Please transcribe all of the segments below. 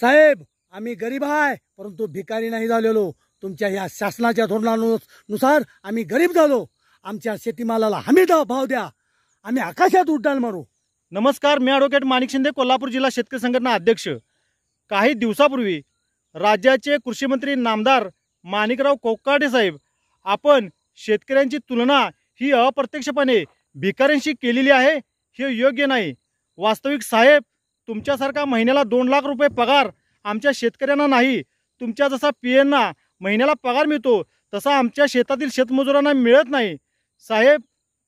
साहेब, आम्ही गरीब आहे, परंतु भिकारी नाही झालेलो. तुमच्या या शासनाच्या धोरणानुसार आम्ही गरीब झालो. आमच्या शेतीमालाला हमी भाव द्या, आम्ही आकाशात उड्डाण मारू. नमस्कार, मी ॲडव्होकेट माणिक शिंदे, कोल्हापूर जिल्हा शेतकरी संघटना अध्यक्ष. काही दिवसापूर्वी राज्याचे कृषीमंत्री नामदार माणिकराव कोकाटे साहेब आपण शेतकऱ्यांची तुलना ही अप्रत्यक्षपणे भिकाऱ्यांशी केलेली आहे, हे योग्य नाही. वास्तविक साहेब, तुमच्यासारखा महिन्याला 2 लाख रुपये पगार आमच्या शेतकऱ्यांना नाही. तुमच्या जसा पीएनना महिन्याला पगार मिळतो तसा आमच्या शेतातील शेतमजुरांना मिळत नाही. साहेब,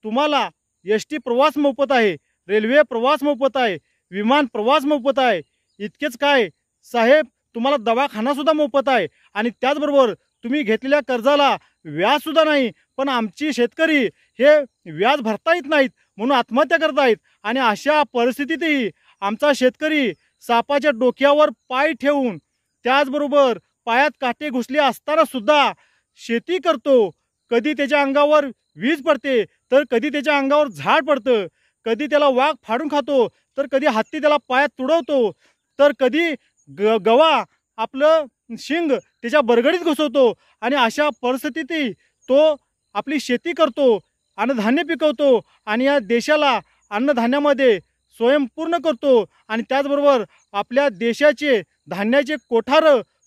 तुम्हाला एसटी प्रवास मोफत आहे, रेल्वे प्रवास मोफत आहे, विमान प्रवास मोफत आहे. इतकेच काय साहेब, तुम्हाला दवाखानासुद्धा मोफत आहे आणि त्याचबरोबर तुम्ही घेतलेल्या कर्जाला व्याजसुद्धा नाही. पण आमची शेतकरी हे व्याज भरता येत नाहीत म्हणून आत्महत्या करत आहेत. आणि अशा परिस्थितीतही आमचा शेतकरी सापाच्या डोक्यावर पाय ठेवून, त्याचबरोबर पायात काटे घुसले असताना सुद्धा शेती करतो. कधी त्याच्या अंगावर वीज पडते, तर कधी त्याच्या अंगावर झाड पडतं, कधी त्याला वाघ फाडून खातो, तर कधी हत्ती त्याला पायात तुडवतो, तर कधी गवा आपलं शिंग त्याच्या बरगडीत घुसवतो. आणि अशा परिस्थितीतही तो आपली शेती करतो, अन्नधान्य पिकवतो आणि या देशाला अन्नधान्यामध्ये स्वयंपूर्ण करतो. आणि त्याचबरोबर आपल्या देशाचे धान्याचे कोठार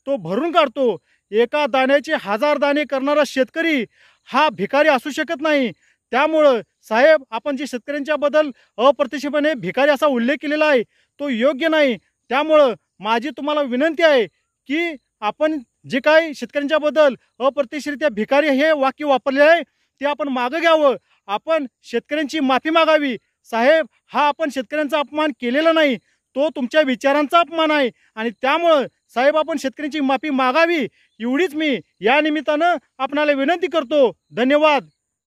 तो भरून काढतो. एका दाण्याचे 1000 दाणे करणारा शेतकरी हा भिकारी असू शकत नाही. त्यामुळं साहेब, आपण जे शेतकऱ्यांच्या बद्दल अप्रत्यक्षपणे भिकारी असा उल्लेख केलेला आहे तो योग्य नाही. त्यामुळं माझी तुम्हाला विनंती आहे की आपण जे काही शेतकऱ्यांच्या बद्दल अप्रत्यक्षरित्या भिकारी हे वाक्य वापरले आहे ते आपण मागं घ्यावं. आपण शेतकऱ्यांची माफी मागावी. साहेब, हा आपण शेतकऱ्यांचा अपमान केलेला नाही, तो तुमच्या विचारांचा अपमान आहे. आणि त्यामुळं साहेब, आपण शेतकऱ्यांची माफी मागावी एवढीच मी या निमित्तानं आपणाला विनंती करतो. धन्यवाद.